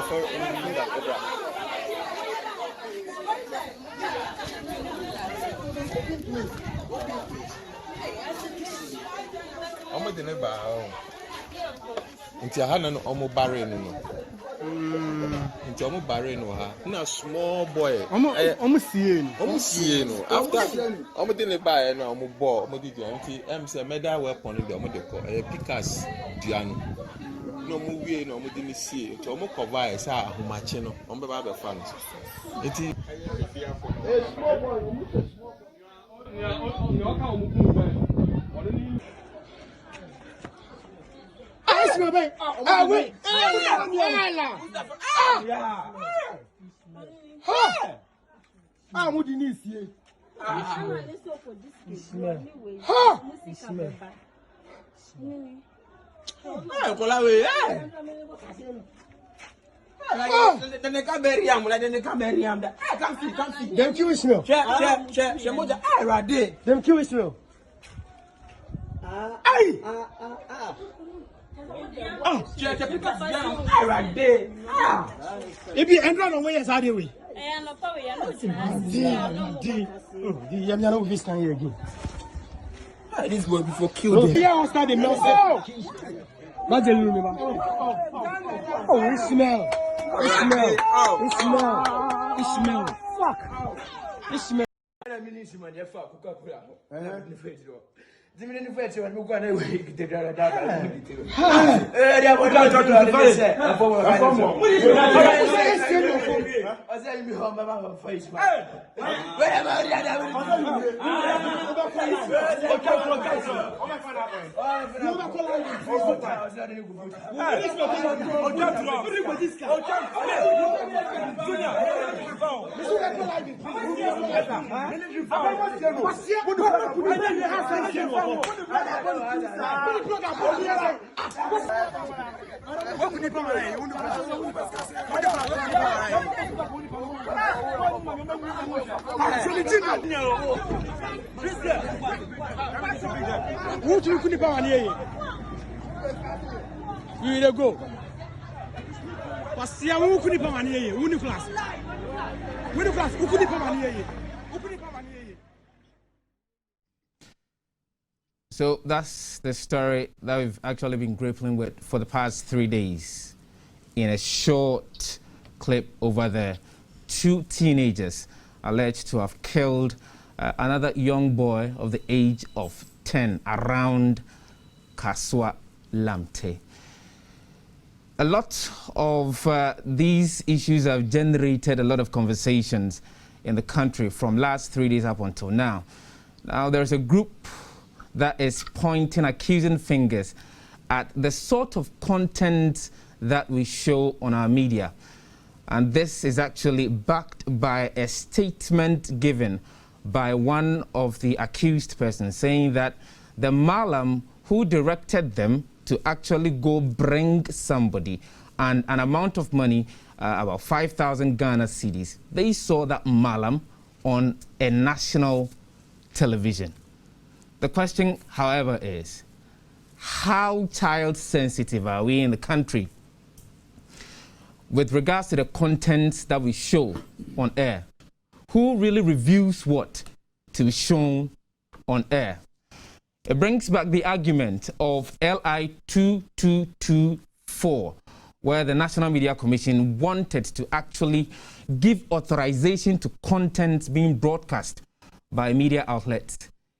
for finger cobra. Omo de ne ba o. Nti ha na no omo bare no no. Nti omo bare no ha. Na small boy. Omo sie no. After omo de ne ba no omo ball, omo di nti say metal weapon de omo de ko pickers duano. No omo wie no omo de ne sie. Nti omo cover e sa ahomache no. Omo be ba be fa no. Nti small boy Them kill Ishmael. Them kill Ishmael. If you enter on where are they way? This boy before killed them. Yeah, start the milk. Oh, Ishmael. Fuck. Ishmael. So that's the story that we've actually been grappling with for the past 3 days. In a short clip over there, 2 teenagers alleged to have killed another young boy of the age of 10 around Kasoa, Lamte. A lot of these issues have generated a lot of conversations in the country from last 3 days up until now. Now there's a group that is pointing accusing fingers at the sort of content that we show on our media. And this is actually backed by a statement given by one of the accused persons saying that the Malam who directed them to actually go bring somebody and an amount of money, about 5,000 Ghana cedis, they saw that Malam on a national television. The question, however, is how child sensitive are we in the country with regards to the contents that we show on air? Who really reviews what to be shown on air? It brings back the argument of LI 2224, where the National Media Commission wanted to actually give authorization to content being broadcast by media outlets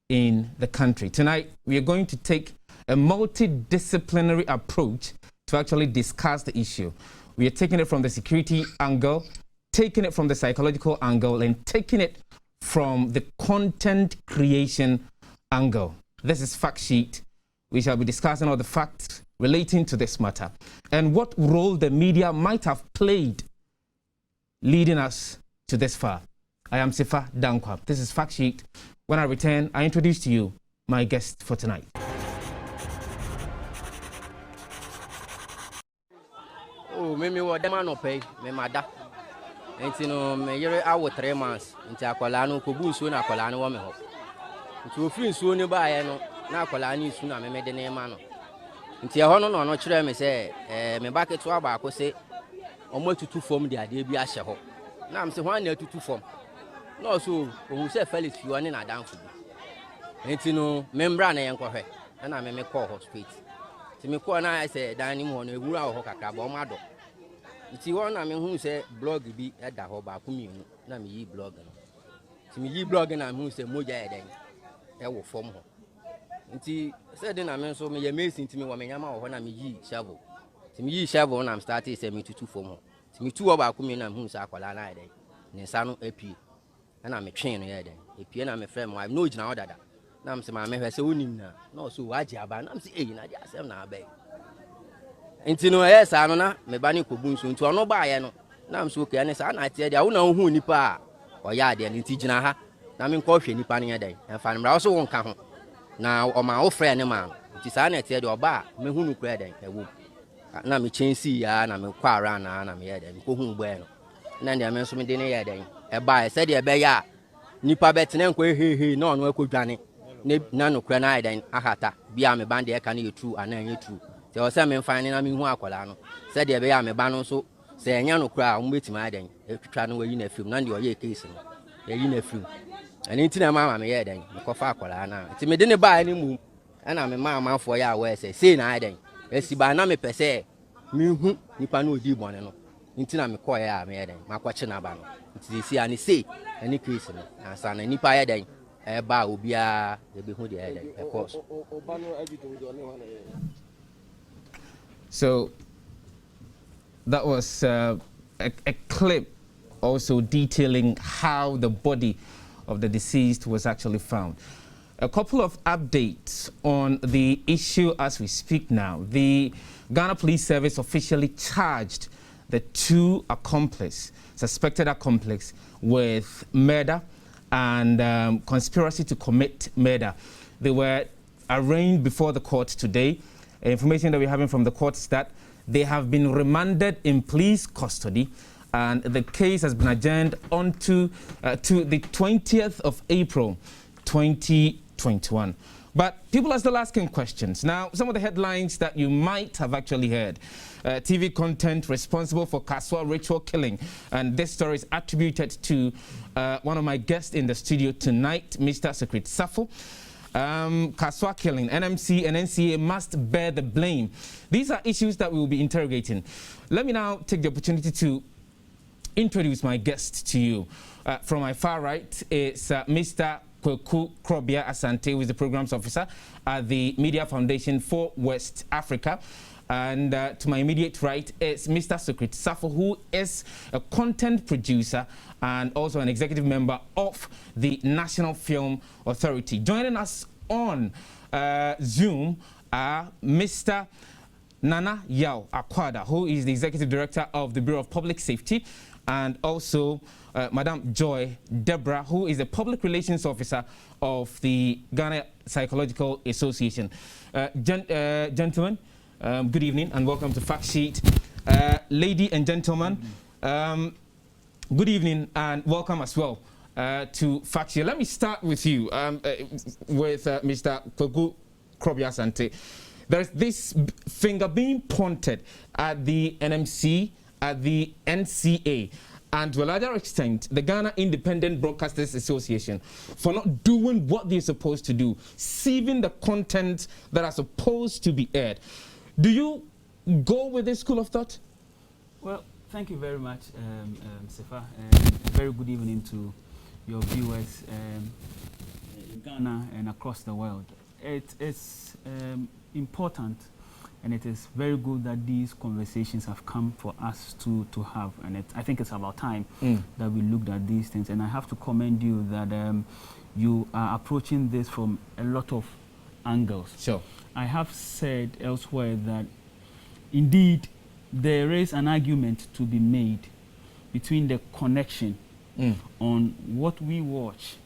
in the country. Tonight, we are going to take a multidisciplinary approach to actually discuss the issue. We are taking it from the security angle, taking it from the psychological angle, and taking it from the content creation angle. This is Fact Sheet. We shall be discussing all the facts relating to this matter and what role the media might have played leading us to this far. I am Sifa Dankwa. This is Fact Sheet. When I return, I introduce to you my guest for tonight. Oh, me wa dema no pay, me mada. Enti no me yere awo 3 months. Enti akwala no ko bu nsuo na akwala no wo me ho. Enti ofiri nsuo ne ba ye no na akwala ni nsuo na me de ne ma no. Enti e ho no no kire me se me ba keto aba ko se omo tutu form de ade bi ahye ho na am se ho na tutu form no so ohun se Felix fi woni na danfo bi enti no membra na yenkwohwe na me call hospital ti me call na say dan ni mo no ewura ho kakra ba o ma do iti won na me hu se blog bi e da ho ba ko mienu na me yi blog no ti me yi blog na me hu se moja e den e wo form ho nti say den na me so me ye mesin ti me wo me nyama ho na me yi shovel ti me yi shovel na am start say me tutu form ho ti me tu wo ba ko mienu na me hu se akwala na e den ne nsa no apie na me twen no ye den apie na me frɛ mo no gina odada na am se ma me hwɛ sɛ wonim na no so waje aba na am se na dia asɛm na aba enti no sa no na me ba ne kobu nso nti ono ba ye no na am so okay ne sa na tie dia wo na hu nipa a o ya ade nti gina ha na me nkɔ hwɛ nipa ne ye den emfa ne mra wo so wo nka ho na o ma wo frɛ ne ma nti sa na tie dia oba me hu no kura den ewo na me chensi ya na me kwa ara na me ye den ko hu gbo no na ndia me nso me de ne ye den e ba e se de be ya nipa betene nkɔ hehe na ono akodwane na no kura na ye den ahata bia me bande e ka na ye true ana ye true te o se me mfa ne na me hu akwala no se de be ya me ba no so se enya no kura o metima aden etwitwa no wayi na film na de o ye case no yayi na film ani nti na mama me ye den me kofa akwala na ti me de ne ba ni mu ana me mama fo ya we se na aden esi ba na me pese me hu nipa na odi bone no nti na me ko ya me ye den makwache na ba no nti si ani se ani case no ansa na nipa ye den e ba obia e be hu de ye den e course. So that was a clip also detailing how the body of the deceased was actually found. A couple of updates on the issue as we speak now. The Ghana Police Service officially charged the two suspected accomplices with murder and conspiracy to commit murder. They were arraigned before the court today. Information that we're having from the court is that they have been remanded in police custody and the case has been adjourned to the 20th of April 2021. But people are still asking questions. Now, some of the headlines that you might have actually heard. TV content responsible for Kasoa ritual killing. And this story is attributed to one of my guests in the studio tonight, Mr. Secret Safo. Kasoa killing, NMC and NCA must bear the blame. These are issues that we will be interrogating. Let me now take the opportunity to introduce my guest to you. From my far right is Mr. Murd3r Asante, who is the Programs Officer at the Media Foundation for West Africa. And to my immediate right is Mr. Secret Safo, who is a content producer and also an executive member of the National Film Authority. Joining us on Zoom are Mr. Nana Yao Akwada, who is the executive director of the Bureau of Public Safety, and also Madam Joy Deborah, who is the public relations officer of the Ghana Psychological Association. Gentlemen, good evening and welcome to Fact Sheet. Lady and gentlemen, good evening and welcome as well to Fact Sheet. Let me start with you, with Mr. Murd3r Asante. There's this finger being pointed at the NMC, at the NCA, and to a larger extent, the Ghana Independent Broadcasters Association for not doing what they're supposed to do, sieving the content that are supposed to be aired. Do you go with this school of thought? Well, thank you very much, Sefa, and a very good evening to your viewers in Ghana and across the world. It is important, and it is very good that these conversations have come for us to have, and I think it's about time that we looked at these things. And I have to commend you that you are approaching this from a lot of angles. Sure. I have said elsewhere that indeed there is an argument to be made between the connection on what we watch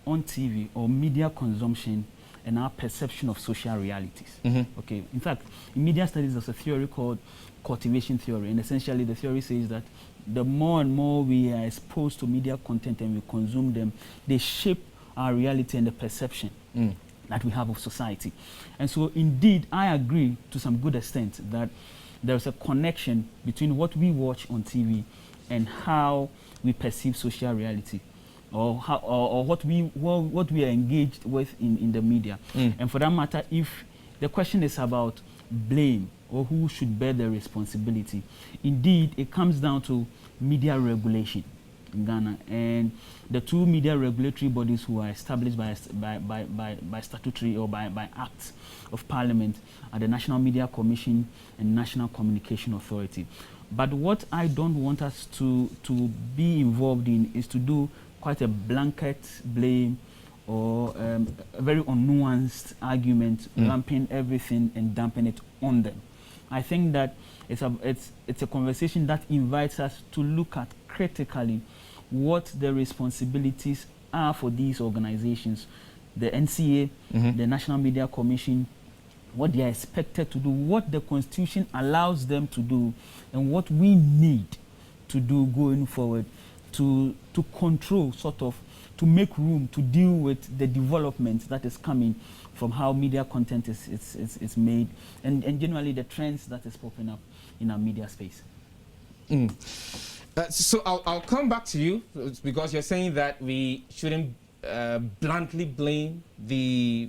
on TV or media consumption and our perception of social realities. Okay. In fact, in media studies, there's a theory called cultivation theory, and essentially the theory says that the more and more we are exposed to media content and we consume them, they shape our reality and the perception that we have of society. And so, indeed, I agree to some good extent that there's a connection between what we watch on TV and how we perceive social reality, or how or what we are engaged with in the media. And for that matter, if the question is about blame or who should bear the responsibility, indeed it comes down to media regulation in Ghana, and the two media regulatory bodies who are established by statutory or by acts of parliament are the National Media Commission and National Communication Authority. But what I don't want us to be involved in is to do quite a blanket blame or a very unnuanced argument, lumping everything and dumping it on them. I think that it's a conversation that invites us to look at critically what the responsibilities are for these organizations, the NCA, the National Media Commission, what they are expected to do, what the Constitution allows them to do, and what we need to do going forward to control, sort of, to make room to deal with the development that is coming from how media content is made, and generally the trends that is popping up in our media space. So I'll come back to you, because you're saying that we shouldn't bluntly blame the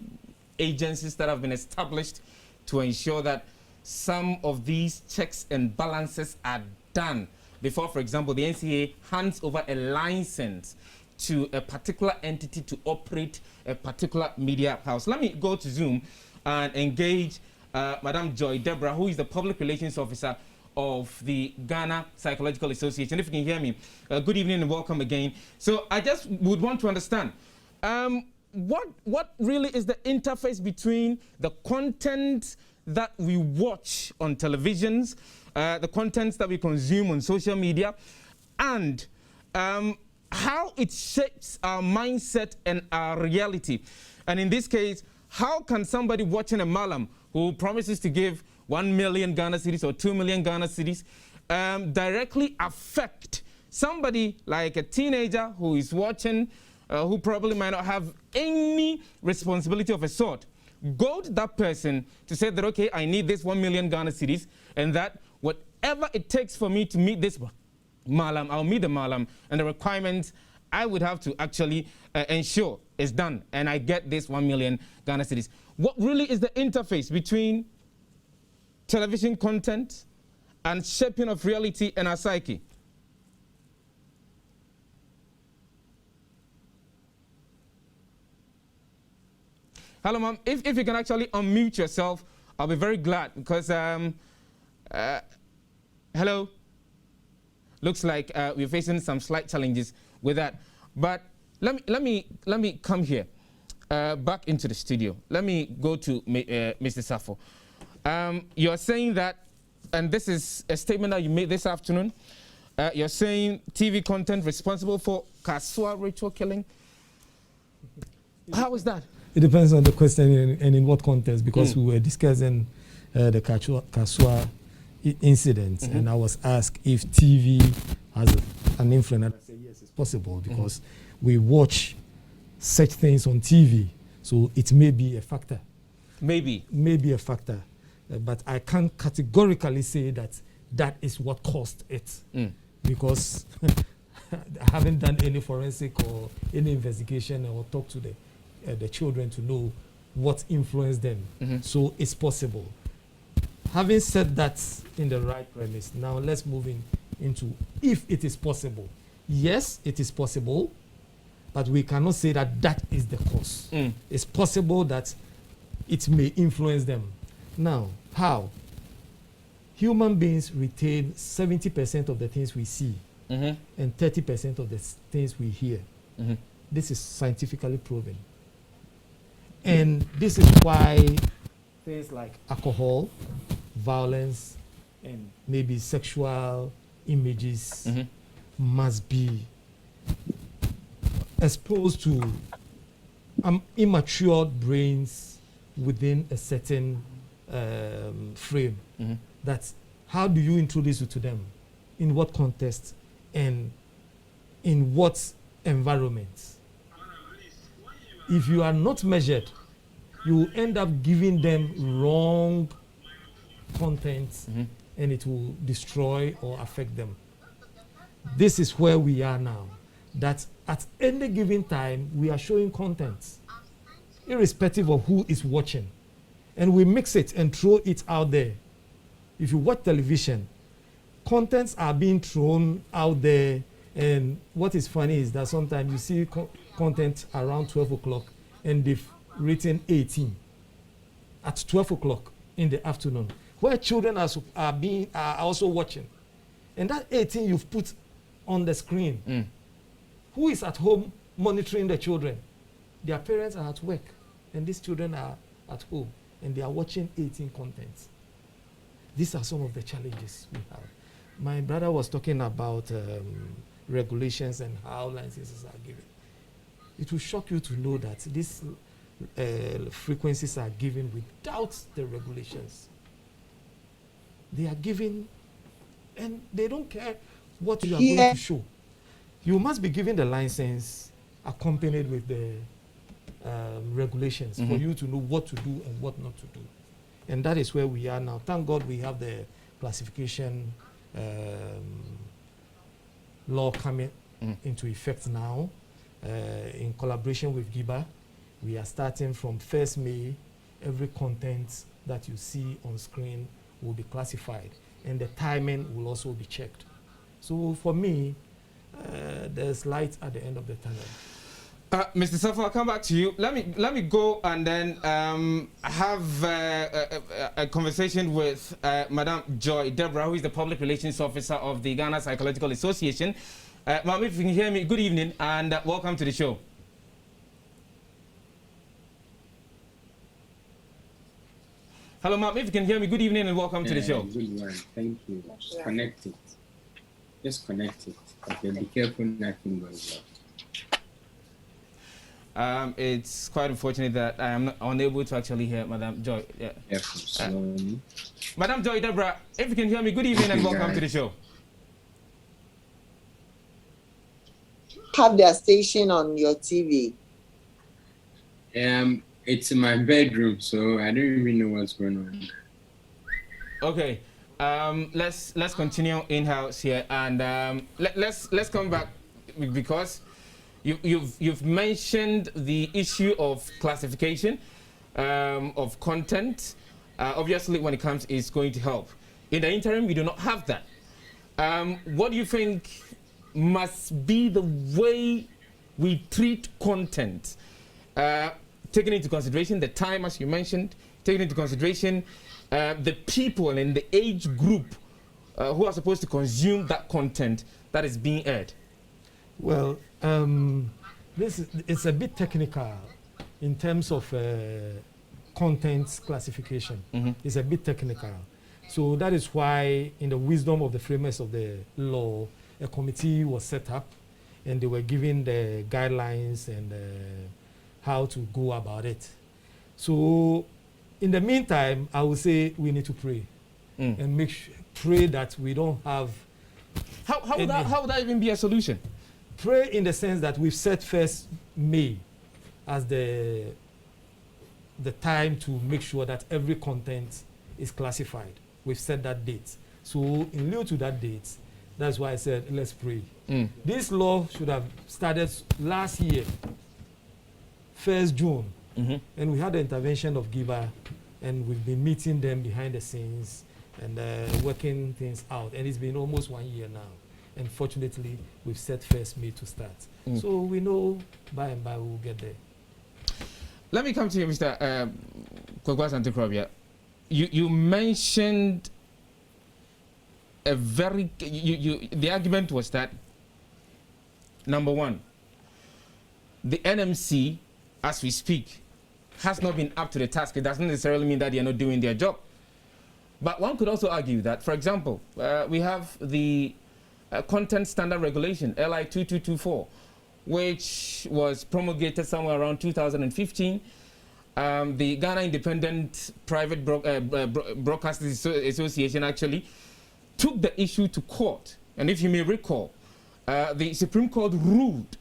agencies that have been established to ensure that some of these checks and balances are done before, for example, the NCA hands over a license to a particular entity to operate a particular media house. Let me go to Zoom and engage Madam Joy Deborah, who is the Public Relations Officer of the Ghana Psychological Association. If you can hear me, good evening and welcome again. So I just would want to understand, what really is the interface between the content that we watch on televisions, the contents that we consume on social media, and how it shapes our mindset and our reality? And in this case, how can somebody watching a Malam who promises to give 1 million Ghana cedis or 2 million Ghana cedis directly affect somebody like a teenager who is watching, who probably might not have any responsibility of a sort, go to that person to say that, okay, I need this 1 million Ghana cedis, and that whatever it takes for me to meet this Malam, I'll meet the Malam, and the requirements I would have to actually ensure is done, and I get this 1 million Ghana cedis. What really is the interface between television content and shaping of reality and our psyche? Hello, ma'am. If you can actually unmute yourself, I'll be very glad, because hello. Looks like we're facing some slight challenges with that. But let me come here, back into the studio. Let me go to Mr. Safo. You're saying that, and this is a statement that you made this afternoon, you're saying TV content responsible for Kasoa ritual killing. How is that? It depends on the question and in what context, because we were discussing the Kasoa incident, and I was asked if TV has an influence. I said yes, it's possible, because we watch such things on TV, so it may be a factor. Maybe a factor, but I can't categorically say that that is what caused it, because I haven't done any forensic or any investigation or talked to the children to know what influenced them. So it's possible. Having said that in the right premise, now let's move into if it is possible. Yes, it is possible, but we cannot say that that is the cause. It's possible that it may influence them. Now, how? Human beings retain 70% of the things we see and 30% of the things we hear. This is scientifically proven. And this is why things like alcohol, violence, and maybe sexual images must be exposed to immature brains within a certain frame. That's how do you introduce it to them? In what context and in what environment? If you are not measured, you will end up giving them wrong content and it will destroy or affect them. This is where we are now, that at any given time, we are showing content, irrespective of who is watching. And we mix it and throw it out there. If you watch television, contents are being thrown out there. And what is funny is that sometimes you see content around 12 o'clock and they've written 18 at 12 o'clock in the afternoon, where children are also watching. And that 18 you've put on the screen. Who is at home monitoring the children? Their parents are at work, and these children are at home, and they are watching 18 contents. These are some of the challenges we have. My brother was talking about regulations and how licenses are given. It will shock you to know that these frequencies are given without the regulations. They are given, and they don't care what you are going to show. You must be given the license accompanied with the regulations for you to know what to do and what not to do. And that is where we are now. Thank God we have the classification law coming into effect now. In collaboration with GIBA, we are starting from 1st May. Every content that you see on screen will be classified, and the timing will also be checked. So for me, there's light at the end of the tunnel. Mr. Safa, I'll come back to you. Let me go and then have a conversation with Madam Joy Deborah, who is the Public Relations Officer of the Ghana Psychological Association. Ma'am, if you can hear me, good evening and welcome to the show. Hello, ma'am, if you can hear me, good evening and welcome to the show. Good morning, thank you. Just connect it. Okay, be careful, nothing goes wrong. It's quite unfortunate that I am not unable to actually hear Madam Joy. Yeah. Madam Joy Deborah, if you can hear me, good evening and welcome to the show. Have their station on your TV? It's in my bedroom, so I don't even know what's going on. Okay, let's continue in house here, and let's come back because you've mentioned the issue of classification of content. Obviously, when it comes, it's going to help. In the interim, we do not have that. What do you think must be the way we treat content? Taking into consideration the time, as you mentioned, taking into consideration the people and the age group who are supposed to consume that content that is being aired? Well, it's a bit technical in terms of content classification. It's a bit technical. So that is why, in the wisdom of the framers of the law, a committee was set up, and they were given the guidelines and how to go about it. So in the meantime, I would say we need to pray and pray that we don't have. How would that even be a solution? Pray in the sense that we've set 1st May as the time to make sure that every content is classified. We've set that date. So in lieu to that date, that's why I said let's pray. This law should have started last year, 1st June, and we had the intervention of GIBA, and we've been meeting them behind the scenes and working things out, and it's been almost 1 year now. And fortunately, we've set 1st May to start. So we know by and by we'll get there. Let me come to you, Mr. Kwagwa Santikrobia. You mentioned a very, the argument was that, number one, the NMC, as we speak, has not been up to the task. It doesn't necessarily mean that they are not doing their job. But one could also argue that, for example, we have the Content Standard Regulation, LI 2224, which was promulgated somewhere around 2015. The Ghana Independent Private Broadcasting Association actually took the issue to court. And if you may recall, the Supreme Court ruled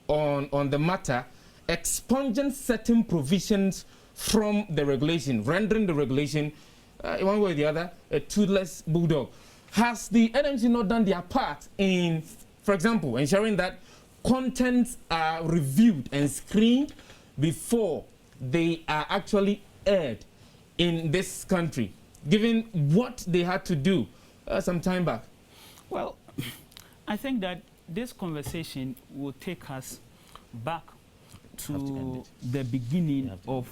on the matter, expunging certain provisions from the regulation, rendering the regulation one way or the other, a toothless bulldog. Has the NMC not done their part in, for example, ensuring that contents are reviewed and screened before they are actually aired in this country, given what they had to do some time back? Well, I think that this conversation will take us back to the beginning of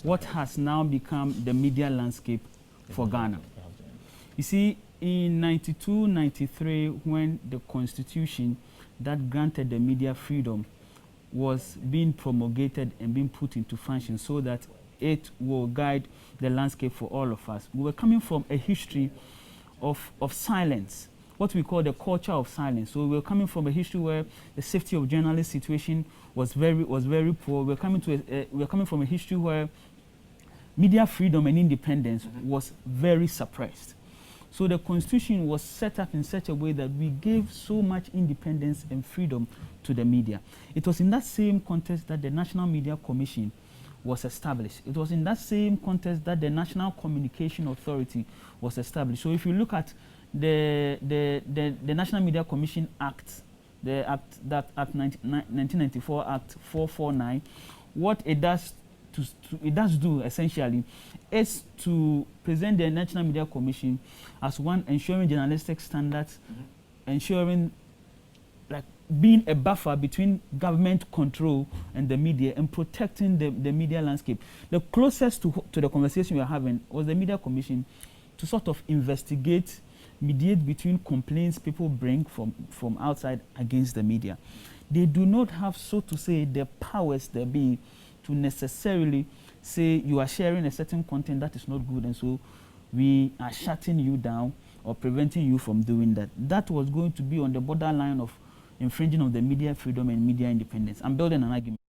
what has now become the media landscape for Ghana. You see, in 92, 93, when the constitution that granted the media freedom was being promulgated and being put into function so that it will guide the landscape for all of us, we were coming from a history of silence, what we call the culture of silence. So we were coming from a history where the safety of journalists situation was very poor. We're coming from a history where media freedom and independence was very suppressed. So the constitution was set up in such a way that we gave so much independence and freedom to the media. It was in that same context that the National Media Commission was established. It was in that same context that the National Communication Authority was established. So if you look at the National Media Commission Act, the Act 1994 Act 449, what it does do essentially is to present the National Media Commission as one ensuring journalistic standards, ensuring like being a buffer between government control and the media and protecting the media landscape. The closest to the conversation we are having was the Media Commission to sort of investigate, mediate between complaints people bring from outside against the media. They do not have, so to say, the powers there be to necessarily say you are sharing a certain content that is not good and so we are shutting you down or preventing you from doing that. That was going to be on the borderline of infringing on the media freedom and media independence. I'm building an argument.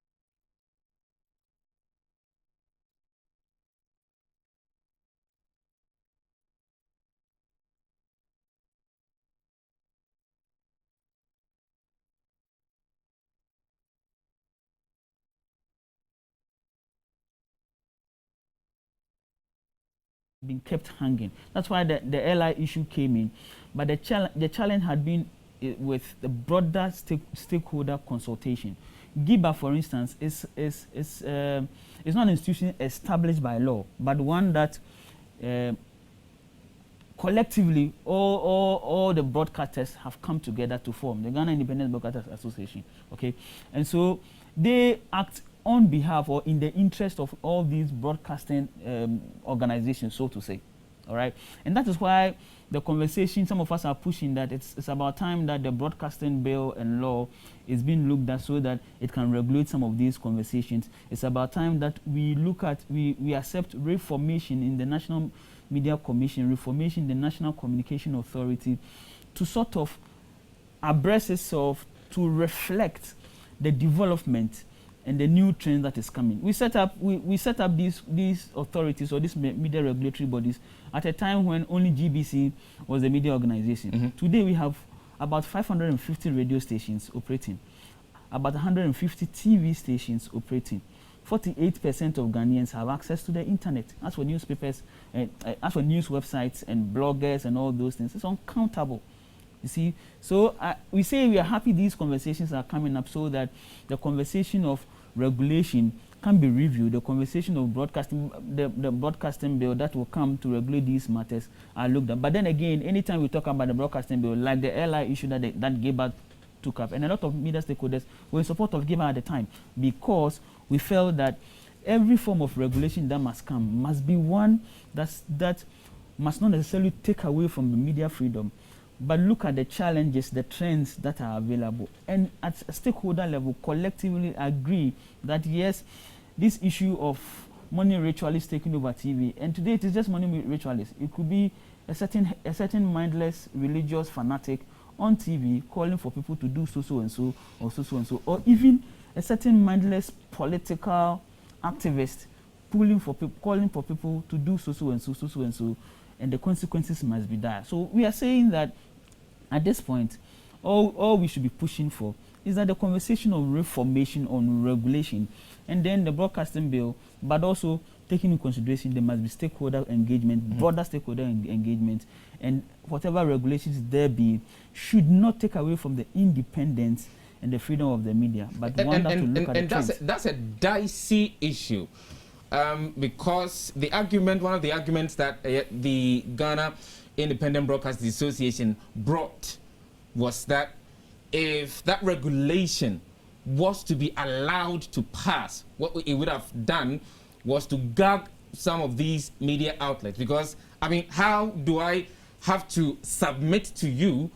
Been kept hanging. That's why the LI issue came in. But the challenge had been with the broader stakeholder consultation. GIBA, for instance, is not an institution established by law, but one that collectively all the broadcasters have come together to form, the Ghana Independent Broadcasters Association. Okay, and so they act on behalf or in the interest of all these broadcasting organizations, so to say. All right, and that is why the conversation, some of us are pushing that it's about time that the broadcasting bill and law is being looked at so that it can regulate some of these conversations. It's about time that we look at, we accept reformation in the National Media Commission, reformation in the National Communication Authority to sort of address itself to reflect the development and the new trend that is coming. We set up these authorities or these media regulatory bodies at a time when only GBC was a media organization. Today we have about 550 radio stations operating, about 150 TV stations operating. 48% of Ghanaians have access to the internet. As for newspapers, as for news websites and bloggers and all those things, it's uncountable. You see, so we say we are happy these conversations are coming up so that the conversation of regulation can be reviewed. The conversation of broadcasting, the broadcasting bill that will come to regulate these matters are looked at. But then again, anytime we talk about the broadcasting bill, like the LI issue that GIBA took up, and a lot of media stakeholders were in support of GIBA at the time because we felt that every form of regulation that must come must be one that must not necessarily take away from the media freedom, but look at the challenges, the trends that are available, and at a stakeholder level collectively agree that yes, this issue of money ritualists taking over TV, and today it is just money ritualists. It could be a certain mindless religious fanatic on TV calling for people to do so and so, or so and so, or even a certain mindless political activist calling for people to do so and so, and the consequences must be dire. So we are saying that at this point, all we should be pushing for is that the conversation of reformation on regulation, and then the broadcasting bill, but also taking into consideration there must be stakeholder engagement, broader stakeholder engagement, and whatever regulations there be should not take away from the independence and the freedom of the media, but one that to look at the trends. That's a dicey issue, because the argument, one of the arguments that the Ghana Independent Broadcasting Association brought was that if that regulation was to be allowed to pass, what it would have done was to gag some of these media outlets. Because, I mean, how do I have to submit to you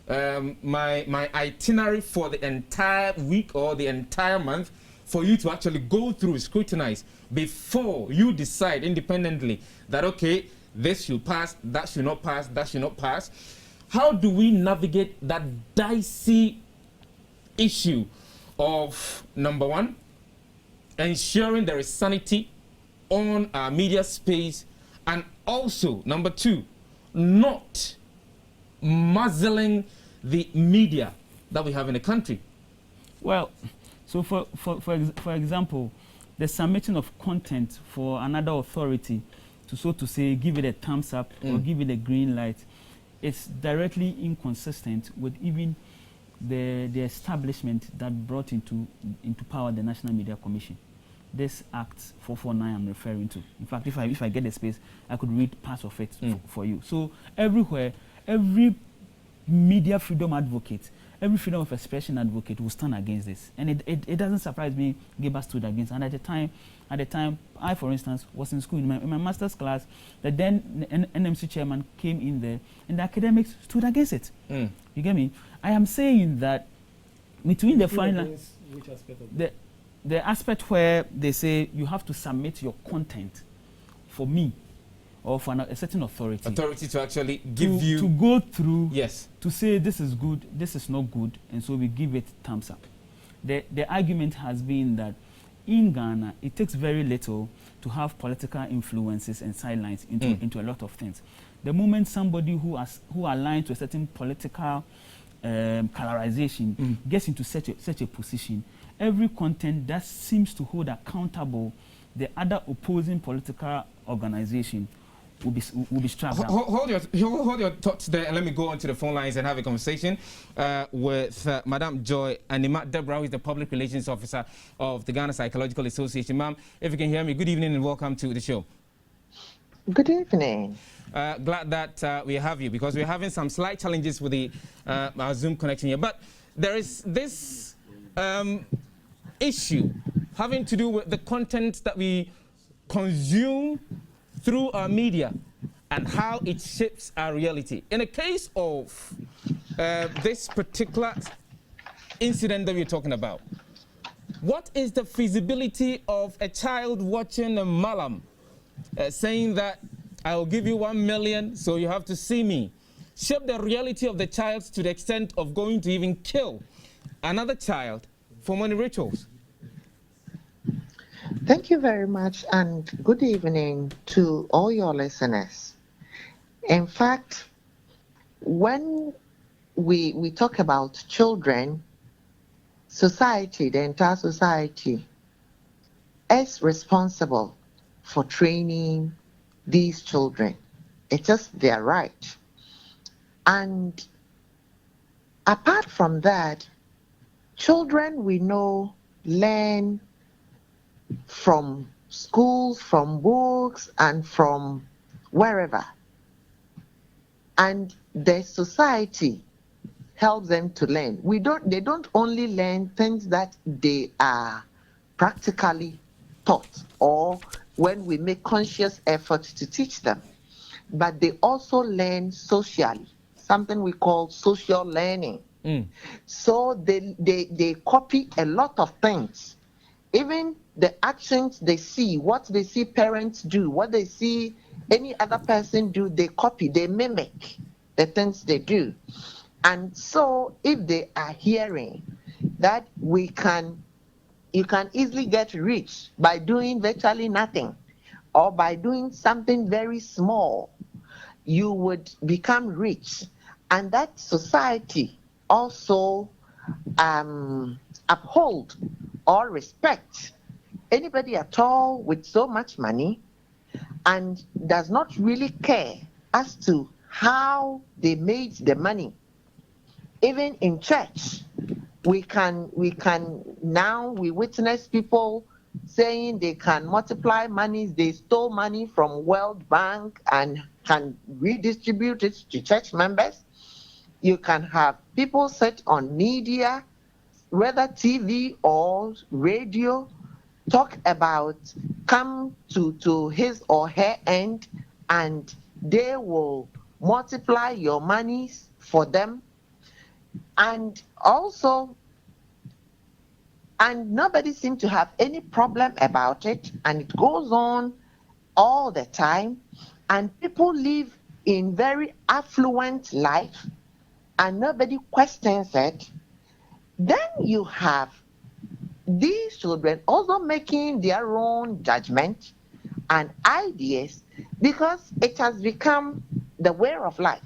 my itinerary for the entire week or the entire month for you to actually go through, scrutinize, before you decide independently that, okay, this should pass, that should not pass, that should not pass? How do we navigate that dicey issue of, number one, ensuring there is sanity on our media space, and also, number two, not muzzling the media that we have in the country? Well, so for example, the submission of content for another authority to, so to say, give it a thumbs up or give it a green light, it's directly inconsistent with even the establishment that brought into power the National Media Commission. This Act 449 I'm referring to. In fact, if I get the space, I could read parts of it for you. So everywhere, every media freedom advocate, every freedom of expression advocate will stand against this. And it doesn't surprise me Geba stood against. And at the time, I, for instance, was in school in my master's class. The then NMC chairman came in there, and the academics stood against it. You get me? I am saying that between the final, which aspect of the aspect where they say you have to submit your content for me or for a certain authority to actually give you to go through, yes, to say this is good, this is not good, and so we give it thumbs up. The argument has been that in Ghana it takes very little to have political influences and sidelines into a lot of things. The moment somebody who aligns to a certain political colorization gets into such a position, every content that seems to hold accountable the other opposing political organization will be strapped down. Hold your thoughts there, and let me go on to the phone lines and have a conversation with Madam Joy and Murd3r, who is the Public Relations Officer of the Ghana Psychological Association. Ma'am, if you can hear me, good evening and welcome to the show. Good evening. Glad that we have you, because we're having some slight challenges with the our Zoom connection here. But there is this issue having to do with the content that we consume through our media and how it shapes our reality. In the case of this particular incident that we're talking about, what is the feasibility of a child watching a malam saying that I will give you 1 million, so you have to see me, shape the reality of the child to the extent of going to even kill another child for money rituals? Thank you very much, and good evening to all your listeners. In fact, when we talk about children, society, the entire society, is responsible for training these children. It's just their right. And apart from that, children, we know, learn from schools, from books, and from wherever. And the society helps them to learn. They don't only learn things that they are practically taught or when we make conscious efforts to teach them, but they also learn socially, something we call social learning. So they copy a lot of things. Even the actions they see, what they see parents do, what they see any other person do, they copy, they mimic the things they do. And so if they are hearing that you can easily get rich by doing virtually nothing or by doing something very small, you would become rich. And that society also uphold or respect anybody at all with so much money and does not really care as to how they made the money. Even in church, we witness people saying they can multiply monies. They stole money from World Bank and can redistribute it to church members. You can have people sit on media, whether TV or radio, talk about come to his or her end, and they will multiply your monies for them. And also, and nobody seems to have any problem about it, and it goes on all the time, and people live in very affluent life, and nobody questions it. Then you have these children also making their own judgment and ideas because it has become the way of life.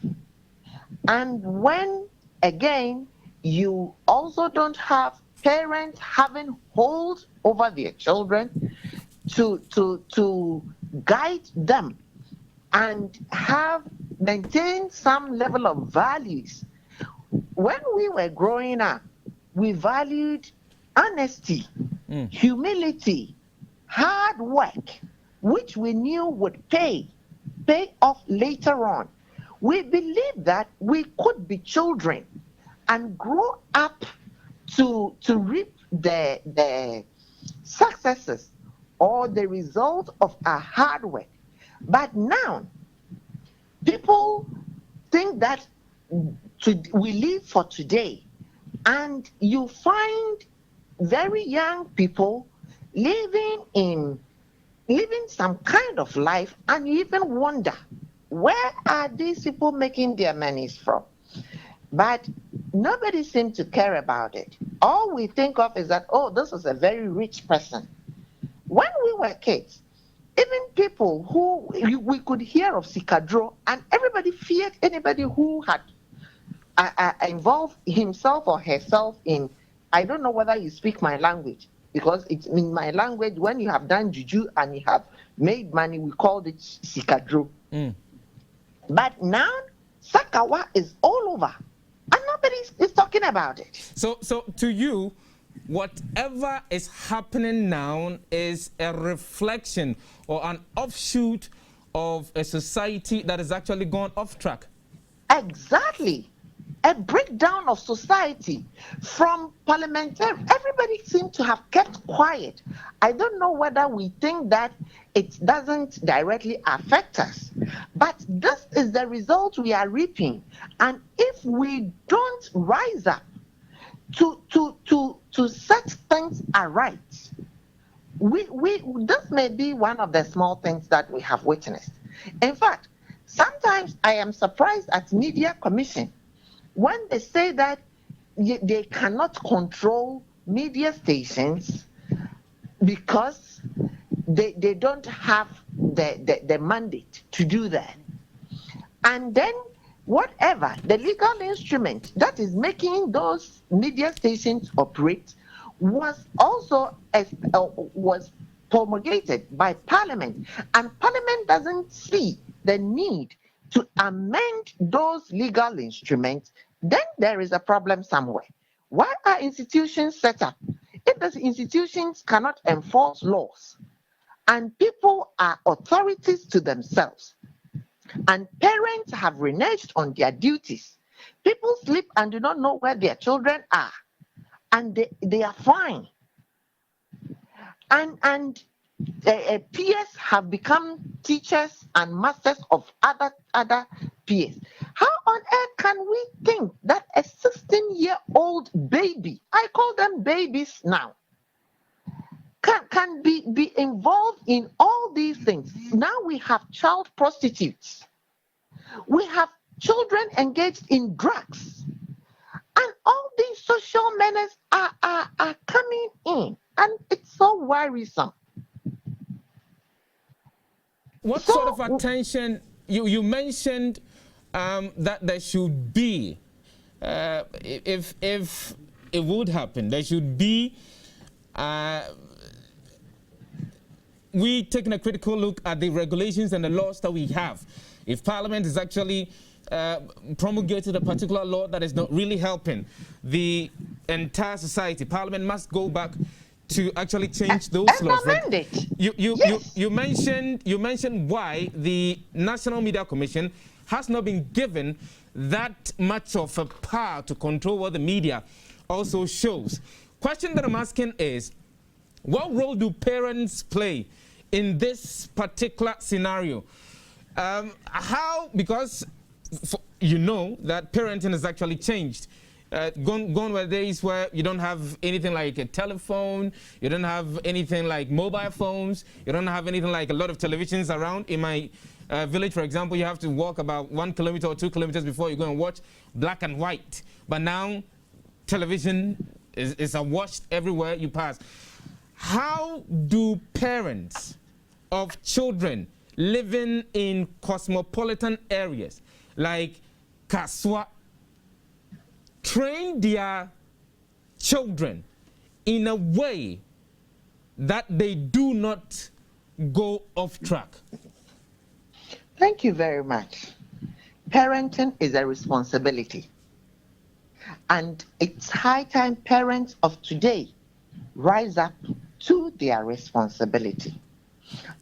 And when, again, you also don't have parents having hold over their children to guide them and maintain some level of values. When we were growing up, we valued honesty, humility, hard work, which we knew would pay off later on. We believed that we could be children and grow up to reap the successes or the result of our hard work. But now, people think that we live for today, and you find very young people living some kind of life, and you even wonder, where are these people making their monies from? But nobody seems to care about it. All we think of is that, oh, this is a very rich person. When we were kids, even people who we could hear of Sikadro, and everybody feared anybody who had involved himself or herself in, I don't know whether you speak my language, because it's in my language, when you have done juju and you have made money, we called it Sikadro. But now, Sakawa is all over, and nobody is talking about it. So to you, whatever is happening now is a reflection or an offshoot of a society that has actually gone off track. Exactly. A breakdown of society from parliamentary. Everybody seems to have kept quiet. I don't know whether we think that it doesn't directly affect us, but this is the result we are reaping. And if we don't rise up to set things aright, this may be one of the small things that we have witnessed. In fact, sometimes I am surprised at Media Commission when they say that they cannot control media stations because they don't have the mandate to do that. And then whatever the legal instrument that is making those media stations operate was also was promulgated by Parliament, and Parliament doesn't see the need to amend those legal instruments, then there is a problem somewhere. Why are institutions set up? If the institutions cannot enforce laws and people are authorities to themselves, and parents have reneged on their duties, people sleep and do not know where their children are, and they are fine. And peers have become teachers and masters of other peers. How on earth can we think that a 16-year-old baby, I call them babies now, can be involved in all these things? Now we have child prostitutes. We have children engaged in drugs. And all these social menaces are coming in. And it's so worrisome. What sort of attention, you mentioned that there should be, if it would happen, there should be we taking a critical look at the regulations and the laws that we have. If Parliament is actually promulgated a particular law that is not really helping the entire society, Parliament must go back to actually change those laws. You mentioned why the National Media Commission has not been given that much of a power to control what the media also shows. Question that I'm asking is, what role do parents play in this particular scenario? Because you know that parenting has actually changed. Gone were days where you don't have anything like a telephone, you don't have anything like mobile phones, you don't have anything like a lot of televisions around. In my village, for example, you have to walk about 1 kilometer or 2 kilometers before you go and watch black and white. But now television is awash everywhere you pass. How do parents of children living in cosmopolitan areas like Kasoa train their children in a way that they do not go off track? Thank you very much. Parenting is a responsibility. And it's high time parents of today rise up to their responsibility.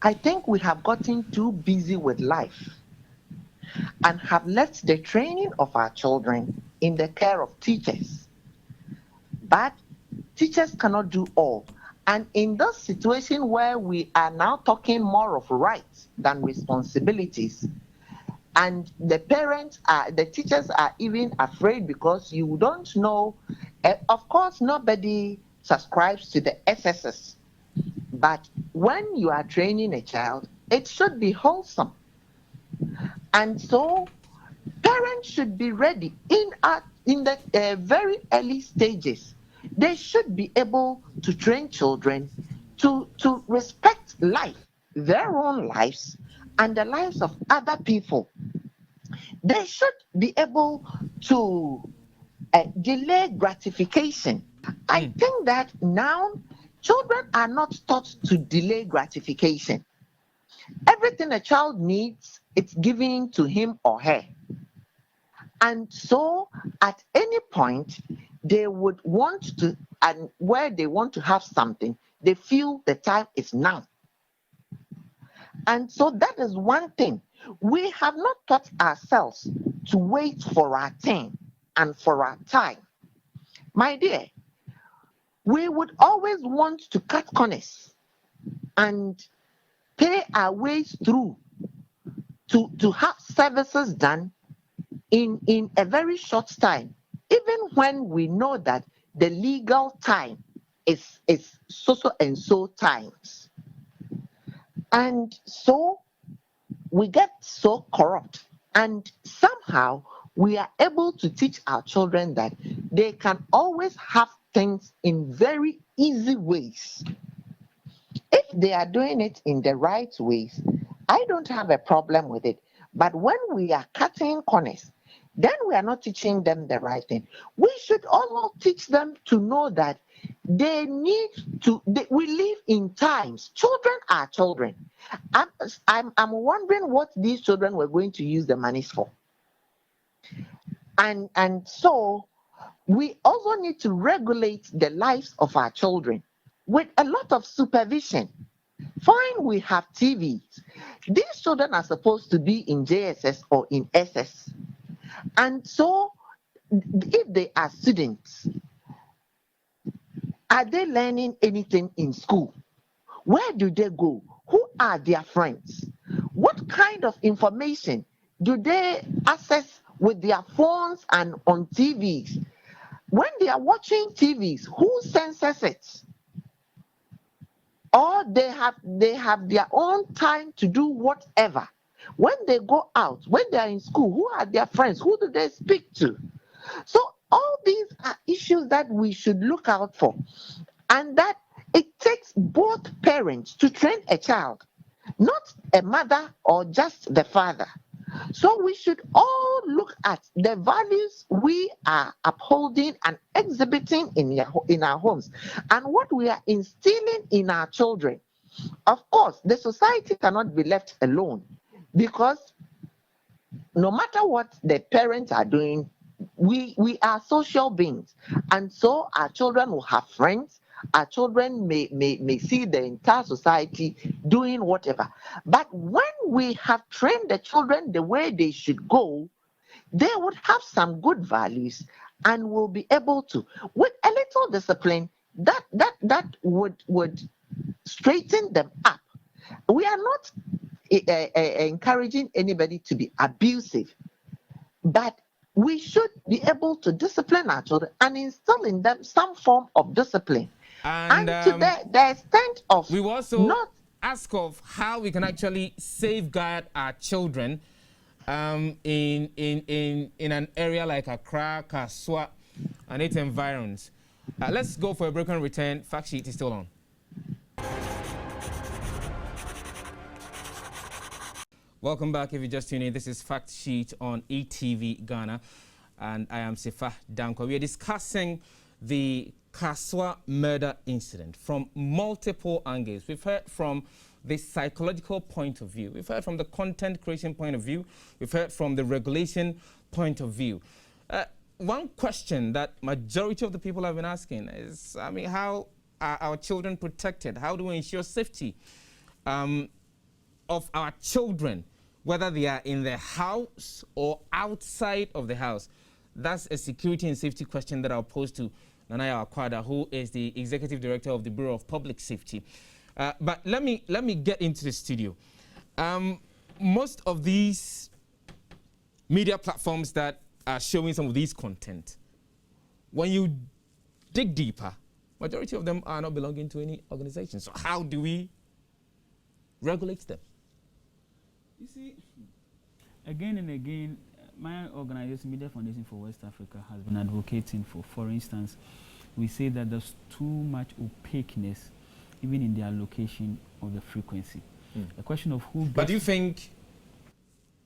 I think we have gotten too busy with life and have left the training of our children in the care of teachers. But teachers cannot do all. And in this situation where we are now talking more of rights than responsibilities, and the teachers are even afraid because you don't know. Of course, nobody subscribes to the SSS. But when you are training a child, it should be wholesome. And so parents should be ready in the very early stages. They should be able to train children to respect life, their own lives, and the lives of other people. They should be able to delay gratification. I think that now children are not taught to delay gratification. Everything a child needs, it's given to him or her. And so at any point, they would want to, and where they want to have something, they feel the time is now. And so that is one thing. We have not taught ourselves to wait for our turn and for our time. My dear, we would always want to cut corners and pay our ways through to have services done in a very short time, even when we know that the legal time is so and so times. And so we get so corrupt, and somehow we are able to teach our children that they can always have things in very easy ways. If they are doing it in the right ways, I don't have a problem with it. But when we are cutting corners, then we are not teaching them the right thing. We should also teach them to know that they need to, we live in times. Children are children. I'm wondering what these children were going to use the monies for. And so we also need to regulate the lives of our children with a lot of supervision. Fine, we have TVs. These children are supposed to be in JSS or in SS. And so if they are students, are they learning anything in school? Where do they go? Who are their friends? What kind of information do they access with their phones and on TVs? When they are watching TVs, who censors it? Or they have their own time to do whatever. When they go out, when they are in school, who are their friends? Who do they speak to? So all these are issues that we should look out for. And that it takes both parents to train a child, not a mother or just the father. So we should all look at the values we are upholding and exhibiting in our homes and what we are instilling in our children Of course, the society cannot be left alone because no matter what the parents are doing, we are social beings, and so our children will have friends. Our children may see the entire society doing whatever. But when we have trained the children the way they should go, they would have some good values and will be able to, with a little discipline, that would straighten them up. We are not encouraging anybody to be abusive, but we should be able to discipline our children and instill in them some form of discipline. And to the extent of we will also not ask of how we can actually safeguard our children in an area like Accra, Kasoa, and its environs. Let's go for a break and return. Fact sheet is still on. Welcome back. If you just tuned in, this is Fact Sheet on eTVGhana, and I am Sifa Danko. We are discussing the Kasoa murder incident from multiple angles. We've heard from the psychological point of view. We've heard from the content creation point of view. We've heard from the regulation point of view. One question that majority of the people have been asking is, I mean, how are our children protected? How do we ensure safety of our children, whether they are in the house or outside of the house? That's a security and safety question that I'll pose to Nanaya Akwada, who is the Executive Director of the Bureau of Public Safety. But let me get into the studio. Most of these media platforms that are showing some of these content, when you dig deeper, majority of them are not belonging to any organization. So how do we regulate them? You see, again and again, my organization, Media Foundation for West Africa, has been advocating for instance, we say that there's too much opaqueness even in the allocation of the frequency. The question of who gets... But do you think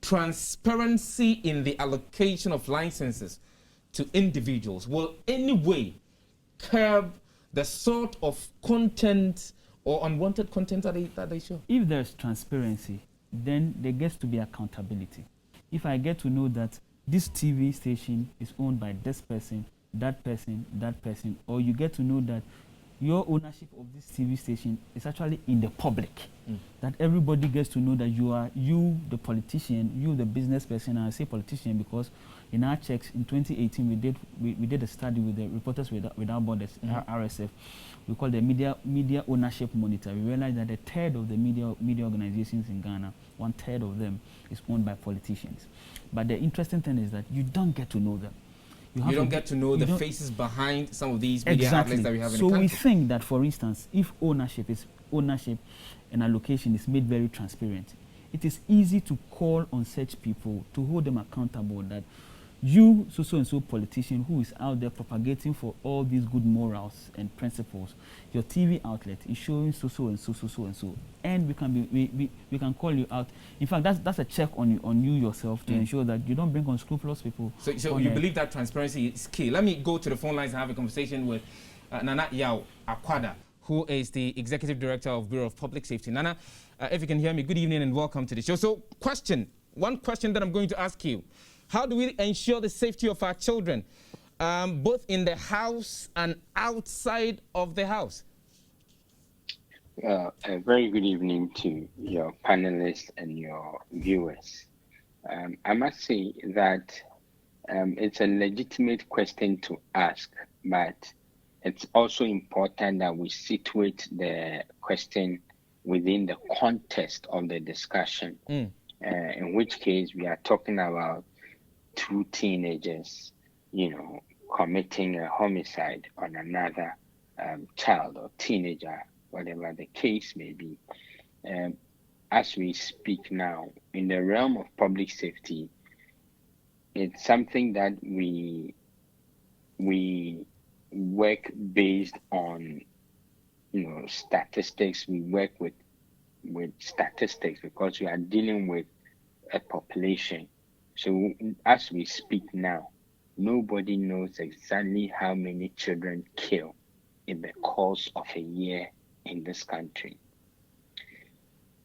transparency in the allocation of licenses to individuals will in any way curb the sort of content or unwanted content that they show? If there's transparency, then there gets to be accountability. If I get to know that this TV station is owned by this person, that person, that person, or you get to know that your ownership of this TV station is actually in the public, that everybody gets to know that you the politician, you the business person, and I say politician because in our checks in 2018 we did a study with the Reporters Without Borders, RSF. We call the media ownership monitor. We realized that a third of the media organizations in Ghana, 1/3 of them is owned by politicians. But the interesting thing is that you don't get to know them. You don't get to know the faces behind some of these media outlets that we have in the country. So we think that, for instance, if ownership and allocation is made very transparent, it is easy to call on such people to hold them accountable that you, so-and-so politician who is out there propagating for all these good morals and principles, your TV outlet is showing so-and-so, and we can call you out. In fact, that's a check on you yourself to ensure that you don't bring unscrupulous people. So you believe that transparency is key. Let me go to the phone lines and have a conversation with Nanaya Akwada, who is the Executive Director of Bureau of Public Safety. Nana, if you can hear me, good evening and welcome to the show. So one question that I'm going to ask you: how do we ensure the safety of our children, both in the house and outside of the house? A very good evening to your panelists and your viewers. I must say that it's a legitimate question to ask, but it's also important that we situate the question within the context of the discussion, in which case we are talking about two teenagers, committing a homicide on another child or teenager, whatever the case may be. As we speak now, in the realm of public safety, it's something that we work based on, statistics. We work with statistics because we are dealing with a population. So as we speak now, nobody knows exactly how many children kill in the course of a year in this country.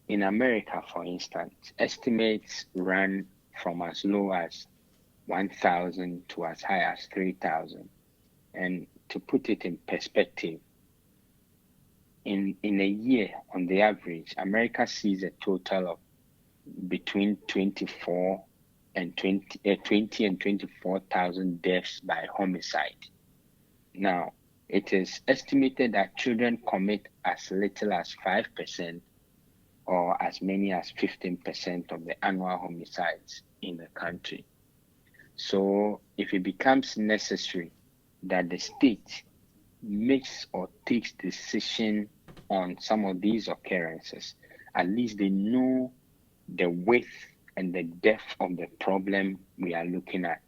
in America, for instance, estimates run from as low as 1,000 to as high as 3,000. And to put it in perspective, in a year, on the average, America sees a total of between 20 and 24,000 deaths by homicide. Now, it is estimated that children commit as little as 5% or as many as 15% of the annual homicides in the country. So if it becomes necessary that the state makes or takes decision on some of these occurrences, at least they know the width and the depth of the problem we are looking at.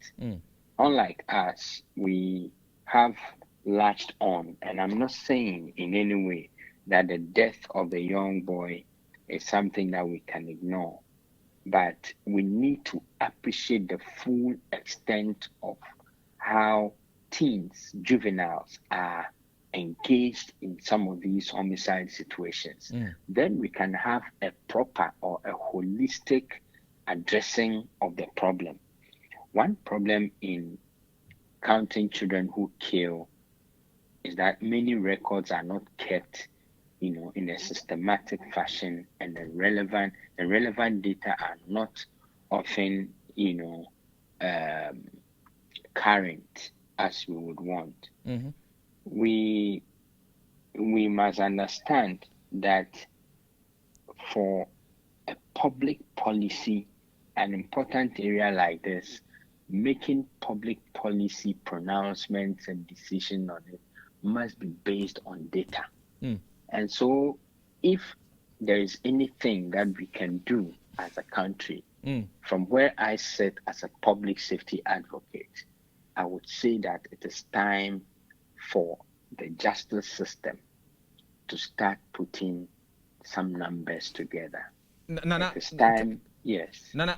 Unlike us, we have latched on, and I'm not saying in any way that the death of the young boy is something that we can ignore, but we need to appreciate the full extent of how teens, juveniles are engaged in some of these homicide situations. Then we can have a proper or a holistic addressing of the problem. One problem in counting children who kill is that many records are not kept, in a systematic fashion, and the relevant data are not often, current as we would want. We must understand that for a public policy, an important area like this, making public policy pronouncements and decisions on it must be based on data. And so if there is anything that we can do as a country, from where I sit as a public safety advocate, I would say that it is time for the justice system to start putting some numbers together. Nana, it is time. Yes. Nana,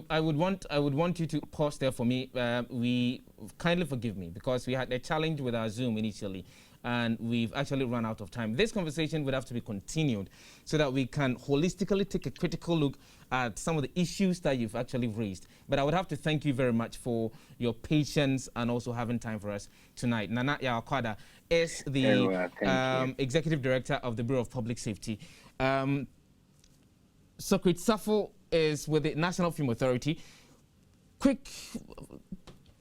I would want you to pause there for me. We kindly forgive me because we had a challenge with our Zoom initially, and we've actually run out of time. This conversation would have to be continued so that we can holistically take a critical look at some of the issues that you've actually raised. But I would have to thank you very much for your patience and also having time for us tonight. Nana Yawakwada is the Executive Director of the Bureau of Public Safety. Socrates Safo is with the National Film Authority. Quick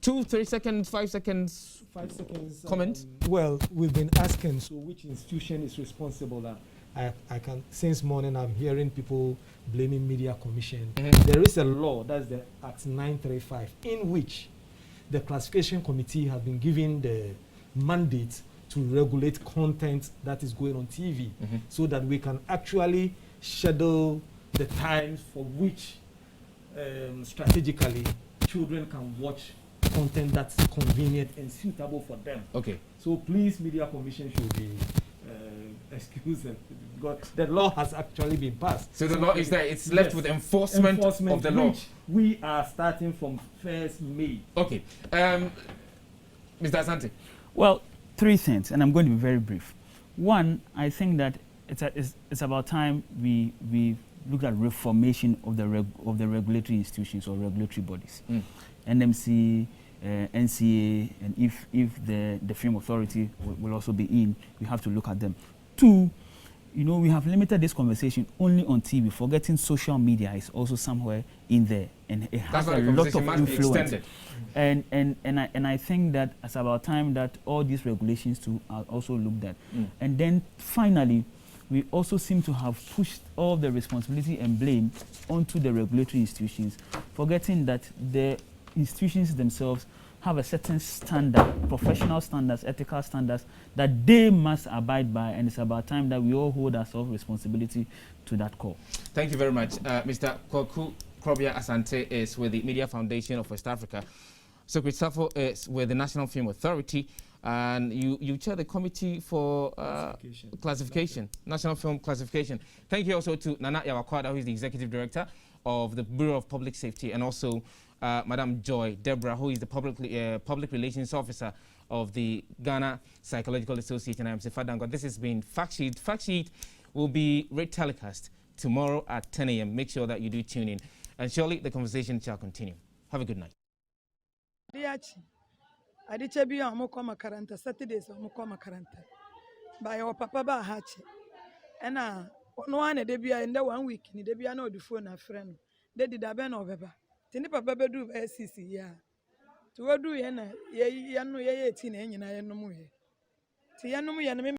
2, 3 seconds, 5 seconds. 5 seconds. Comment? Well, we've been asking, so which institution is responsible? I can, since morning, I'm hearing people blaming Media Commission. There is a law, that's the Act 935, in which the Classification Committee has been given the mandate to regulate content that is going on TV, so that we can actually schedule the times for which strategically children can watch content that's convenient and suitable for them. Okay. So please, Media Commission should be excused because the law has actually been passed. So the law is there. It's left with enforcement of the law. We are starting from 1st May. Okay. Mr. Asante. Well, 3 things, and I'm going to be very brief. One, I think that it's about time we look at reformation of the regulatory institutions or regulatory bodies. NMC, NCA, and if the Film Authority will also be in, we have to look at them. 2, we have limited this conversation only on TV, forgetting social media is also somewhere in there, and it has a lot of influence. And I think that it's about time that all these regulations too are also looked at. And then finally, we also seem to have pushed all the responsibility and blame onto the regulatory institutions, forgetting that the institutions themselves have a certain standard, professional standards, ethical standards that they must abide by, and it's about time that we all hold ourselves responsibility to that call. Thank you very much. Mr. Kwaku Krobia Asante is with the Media Foundation of West Africa. Socrates Safo is with the National Film Authority, and you chair the Committee for Classification, National Film Classification. Thank you also to Nana Yawakwada, who is the Executive Director of the Bureau of Public Safety, and also Madam Joy Deborah, who is the Public Relations Officer of the Ghana Psychological Association. I am Sefadango. This has been Fact Sheet. Fact Sheet will be telecast tomorrow at 10 a.m. Make sure that you do tune in. And surely the conversation shall continue. Have a good night. Adiche bi omo ko makaranta Saturdays omo ko makaranta ba your papa ba hache ena no one de bia in the 1 week ni de bia na odi phone na friend de di da be na obeba tini papa be du be sisi ya to wodu ye na ye no ye 18 na enyina ye no mu ye ti ye no mu ye na